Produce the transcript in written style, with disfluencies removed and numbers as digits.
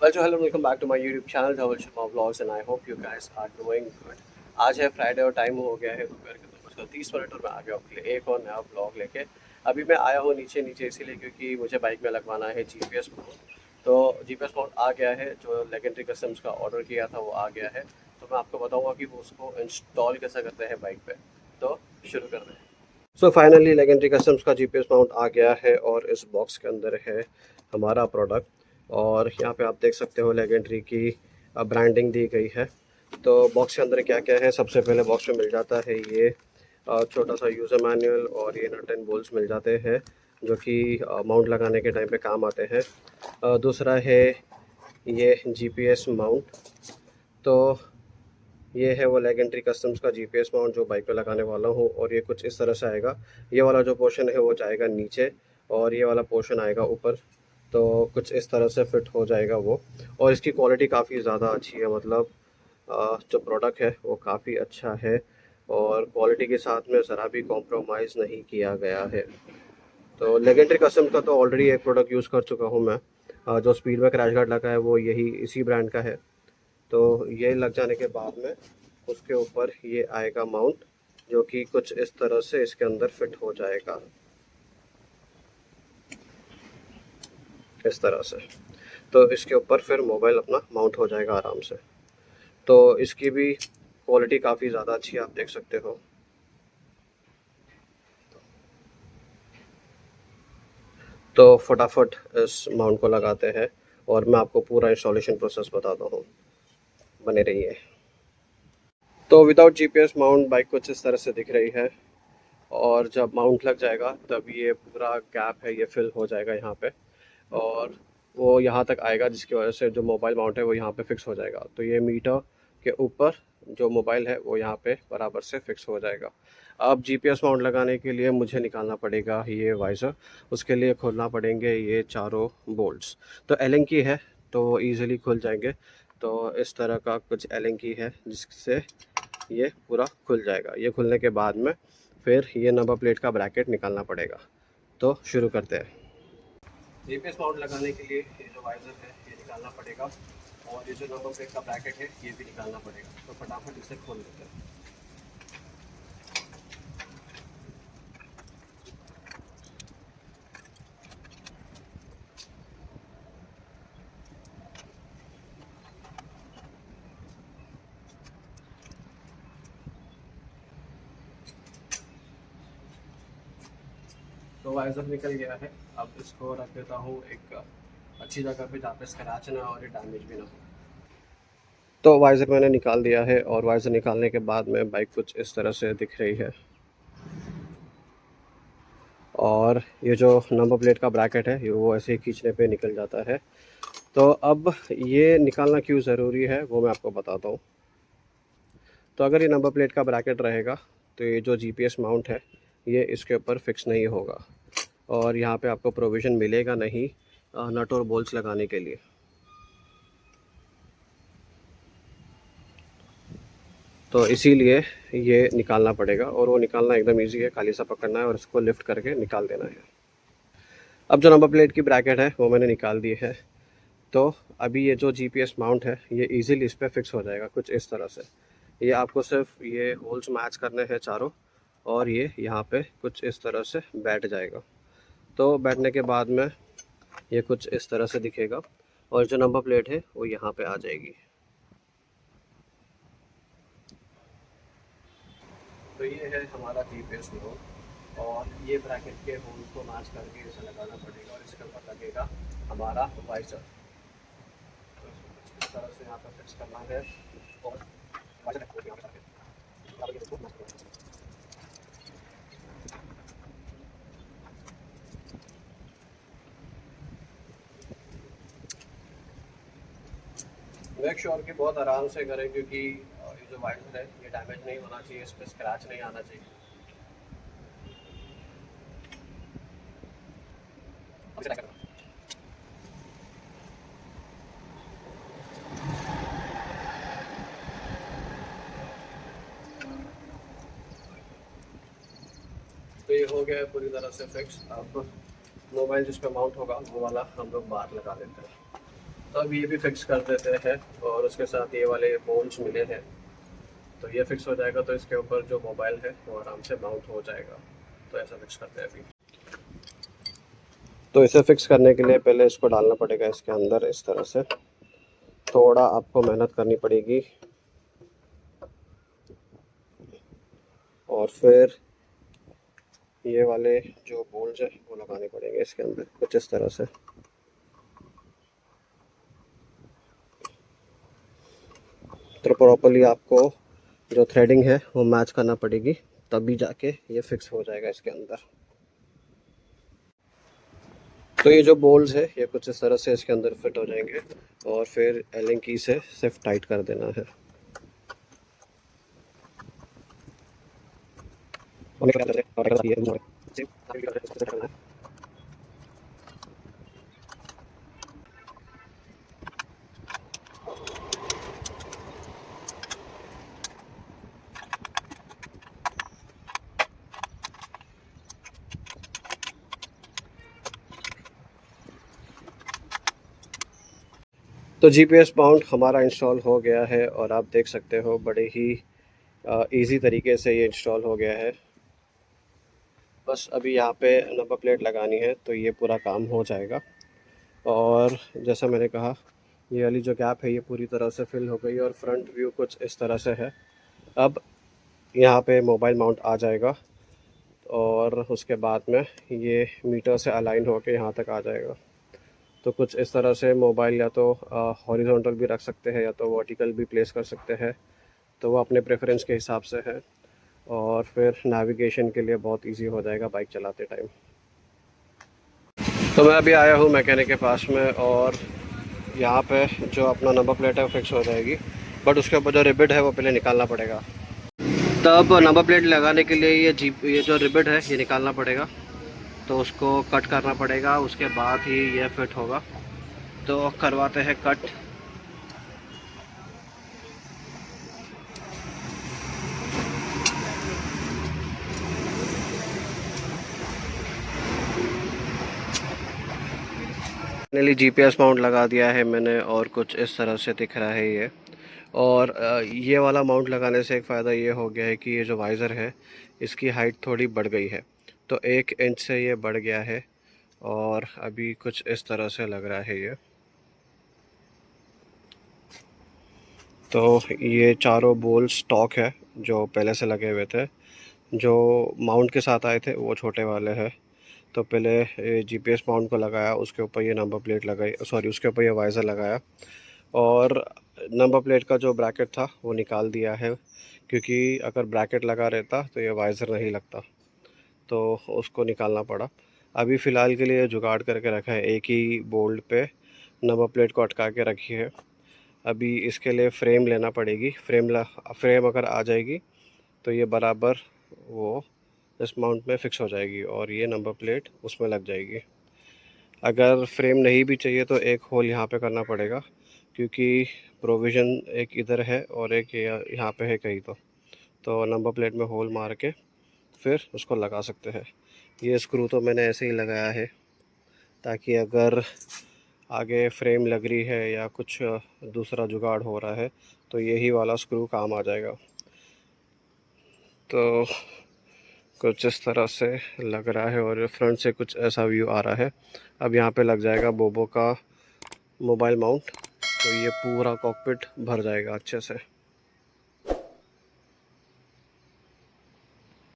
Well, so hello, welcome back to my YouTube channel, Dhaval Sharma Vlogs, and I hope you guys are doing good. आज है Friday और time हो गया है दोपहर के 2:30 और मैं आ गया आपके लिए एक और नया ब्लॉग लेके। अभी मैं आया हूँ नीचे नीचे इसीलिए क्योंकि मुझे बाइक में लगवाना है जीपीएस माउंट। तो जीपीएस माउंट आ गया है, जो लेजेंडरी कस्टम्स का ऑर्डर किया था वो आ गया है। तो मैं आपको बताऊँगा कि वो उसको इंस्टॉल कैसे करते हैं बाइक पे। तो शुरू कर रहे हैं। सो फाइनली लेजेंडरी कस्टम्स का जीपीएस माउंट आ गया है और इस बॉक्स के अंदर है हमारा प्रोडक्ट। और यहाँ पे आप देख सकते हो लेजेंडरी की ब्रांडिंग दी गई है। तो बॉक्स के अंदर क्या क्या है, सबसे पहले बॉक्स में मिल जाता है ये छोटा सा यूज़र मैनुअल और ये नट एंड बोल्ट्स मिल जाते हैं जो कि माउंट लगाने के टाइम पे काम आते हैं। दूसरा है ये जीपीएस माउंट। तो ये है वो लेजेंडरी कस्टम्स का जीपीएस माउंट जो बाइक पे लगाने वाला हूँ, और ये कुछ इस तरह से आएगा। ये वाला जो पोर्शन है वो जाएगा नीचे और ये वाला पोर्शन आएगा ऊपर। तो कुछ इस तरह से फिट हो जाएगा वो। और इसकी क्वालिटी काफ़ी ज़्यादा अच्छी है, मतलब जो प्रोडक्ट है वो काफ़ी अच्छा है और क्वालिटी के साथ में ज़रा भी कॉम्प्रोमाइज़ नहीं किया गया है। तो लेजेंडरी कस्टम का तो ऑलरेडी एक प्रोडक्ट यूज़ कर चुका हूँ मैं। जो स्पीड में क्रैश गार्ड लगा है वो यही इसी ब्रांड का है। तो ये लग जाने के बाद में उसके ऊपर ये आएगा माउंट जो कि कुछ इस तरह से इसके अंदर फिट हो जाएगा, इस तरह से। तो इसके ऊपर फिर मोबाइल अपना माउंट हो जाएगा आराम से। तो इसकी भी क्वालिटी काफ़ी ज़्यादा अच्छी है, आप देख सकते हो। तो फटाफट इस माउंट को लगाते हैं और मैं आपको पूरा इंस्टॉलेशन प्रोसेस बताता हूँ, बने रहिए। तो विदाउट जीपीएस माउंट बाइक कुछ इस तरह से दिख रही है, और जब माउंट लग जाएगा तब ये पूरा गैप है ये फिल हो जाएगा यहाँ पे, और वो यहाँ तक आएगा जिसकी वजह से जो मोबाइल माउंट है वो यहाँ पे फिक्स हो जाएगा। तो ये मीटर के ऊपर जो मोबाइल है वो यहाँ पे बराबर से फिक्स हो जाएगा। अब जीपीएस माउंट लगाने के लिए मुझे निकालना पड़ेगा ये वाइज़र। उसके लिए खोलना पड़ेंगे ये चारों बोल्ट्स। तो एलन की है तो ईज़िली खुल जाएंगे। तो इस तरह का कुछ एलन की है जिससे ये पूरा खुल जाएगा। ये खुलने के बाद में फिर ये नंबर प्लेट का ब्रैकेट निकालना पड़ेगा। तो शुरू करते हैं। जीपीएस माउंट लगाने के लिए ये जो वाइजर है ये निकालना पड़ेगा, और ये जो नंबर प्लेट का ब्रैकेट है ये भी निकालना पड़ेगा। तो फटाफट इसे खोल लेते हैं। तो वाइजर निकल गया है। अब इसको रख देता हूँ एक अच्छी जगह पे जहाँ पे स्क्रैच ना और डैमेज भी ना हो। तो वाइजर मैंने निकाल दिया है, और वाइजर निकालने के बाद में बाइक कुछ इस तरह से दिख रही है। और ये जो नंबर प्लेट का ब्रैकेट है ये वो ऐसे ही खींचने पे निकल जाता है। तो अब ये निकालना क्यों ज़रूरी है वो मैं आपको बताता हूँ। तो अगर ये नंबर प्लेट का ब्रैकेट रहेगा तो ये जो जीपीएस माउंट है ये इसके ऊपर फिक्स नहीं होगा, और यहाँ पे आपको प्रोविज़न मिलेगा नहीं नट और बोल्ट्स लगाने के लिए। तो इसीलिए ये निकालना पड़ेगा, और वो निकालना एकदम इजी है, खाली सा पकड़ना है और इसको लिफ्ट करके निकाल देना है। अब जो नंबर प्लेट की ब्रैकेट है वो मैंने निकाल दी है। तो अभी ये जो जीपीएस माउंट है ये इजीली इस पर फिक्स हो जाएगा कुछ इस तरह से। ये आपको सिर्फ ये होल्स मैच करने हैं चारों, और ये यहाँ पे कुछ इस तरह से बैठ जाएगा। तो बैठने के बाद में ये कुछ इस तरह से दिखेगा, और जो नंबर प्लेट है वो यहाँ पे आ जाएगी। तो ये है हमारा जीपीएस माउंट, और ये ब्रैकेट के होल्स को मैच करके इसे लगाना पड़ेगा, और इसके ऊपर लगेगा हमारा वाइजर। तो इसको कुछ इस तरह से यहाँ पर फिक्स करना है, और वाइजर यहाँ पे मेक श्योर कि बहुत आराम से करें, क्योंकि ये जो वाइजर है ये डैमेज नहीं होना चाहिए, इस पर स्क्रैच नहीं आना चाहिए। तो ये हो गया है पूरी तरह से फिक्स। अब मोबाइल जिस पे माउंट होगा वो वाला हम लोग बाहर लगा देते हैं। तो अब ये भी फिक्स कर देते हैं, और उसके साथ ये वाले बोल्स मिले हैं, तो ये फिक्स हो जाएगा, तो इसके ऊपर जो मोबाइल है वो आराम से माउंट हो जाएगा। तो ऐसा फिक्स करते हैं अभी। तो इसे फिक्स करने के लिए पहले इसको डालना पड़ेगा इसके अंदर, इस तरह से थोड़ा आपको मेहनत करनी पड़ेगी, और फिर ये वाले जो बोल्स है वो लगाने पड़ेंगे इसके अंदर कुछ इस तरह से। तो प्रॉपर्ली आपको जो थ्रेडिंग है वो मैच करना पड़ेगी, तभी जाके ये फिक्स हो जाएगा इसके अंदर। तो ये जो बोल्स है ये कुछ इस तरह से इसके अंदर फिट हो जाएंगे, और फिर एलिंग की से सिर्फ टाइट कर देना है। तो जीपीएस माउंट हमारा इंस्टॉल हो गया है, और आप देख सकते हो बड़े ही इजी तरीके से ये इंस्टॉल हो गया है। बस अभी यहाँ पे नंबर प्लेट लगानी है, तो ये पूरा काम हो जाएगा। और जैसा मैंने कहा, ये वाली जो गैप है ये पूरी तरह से फिल हो गई, और फ्रंट व्यू कुछ इस तरह से है। अब यहाँ पे मोबाइल माउंट आ जाएगा, और उसके बाद में ये मीटर से अलाइन होकर यहाँ तक आ जाएगा। तो कुछ इस तरह से मोबाइल या तो हॉरिजॉन्टल भी रख सकते हैं, या तो वर्टिकल भी प्लेस कर सकते हैं, तो वो अपने प्रेफरेंस के हिसाब से है। और फिर नेविगेशन के लिए बहुत इजी हो जाएगा बाइक चलाते टाइम। तो मैं अभी आया हूँ मैकेनिक के पास में, और यहाँ पे जो अपना नंबर प्लेट है वो फिक्स हो जाएगी, बट उसके ऊपर जो रिबिट है वो पहले निकालना पड़ेगा। तब नंबर प्लेट लगाने के लिए ये जो रिबिट है ये निकालना पड़ेगा, तो उसको कट करना पड़ेगा, उसके बाद ही ये फिट होगा। तो करवाते हैं कट। फाइनली जीपीएस माउंट लगा दिया है मैंने, और कुछ इस तरह से दिख रहा है ये। और ये वाला माउंट लगाने से एक फ़ायदा ये हो गया है कि ये जो वाइज़र है इसकी हाइट थोड़ी बढ़ गई है, तो 1 इंच से ये बढ़ गया है, और अभी कुछ इस तरह से लग रहा है ये। तो ये चारों बोल स्टॉक है जो पहले से लगे हुए थे, जो माउंट के साथ आए थे वो छोटे वाले हैं। तो पहले जीपीएस माउंट को लगाया, उसके ऊपर ये नंबर प्लेट लगाई, सॉरी उसके ऊपर ये वाइज़र लगाया, और नंबर प्लेट का जो ब्रैकेट था वो निकाल दिया है, क्योंकि अगर ब्रैकेट लगा रहता तो ये वाइज़र नहीं लगता, तो उसको निकालना पड़ा। अभी फ़िलहाल के लिए जुगाड़ करके रखा है, एक ही बोल्ट पे नंबर प्लेट को अटका के रखी है। अभी इसके लिए फ़्रेम लेना पड़ेगी, फ्रेम अगर आ जाएगी तो ये बराबर वो इस माउंट में फ़िक्स हो जाएगी, और ये नंबर प्लेट उसमें लग जाएगी। अगर फ्रेम नहीं भी चाहिए तो एक होल यहाँ पे करना पड़ेगा, क्योंकि प्रोविज़न एक इधर है और एक यहाँ पे है कहीं। तो नंबर प्लेट में होल मार के फिर उसको लगा सकते हैं। ये स्क्रू तो मैंने ऐसे ही लगाया है, ताकि अगर आगे फ्रेम लग रही है या कुछ दूसरा जुगाड़ हो रहा है तो यही वाला स्क्रू काम आ जाएगा। तो कुछ इस तरह से लग रहा है, और फ्रंट से कुछ ऐसा व्यू आ रहा है। अब यहाँ पे लग जाएगा बोबो का मोबाइल माउंट, तो ये पूरा कॉकपिट भर जाएगा अच्छे से।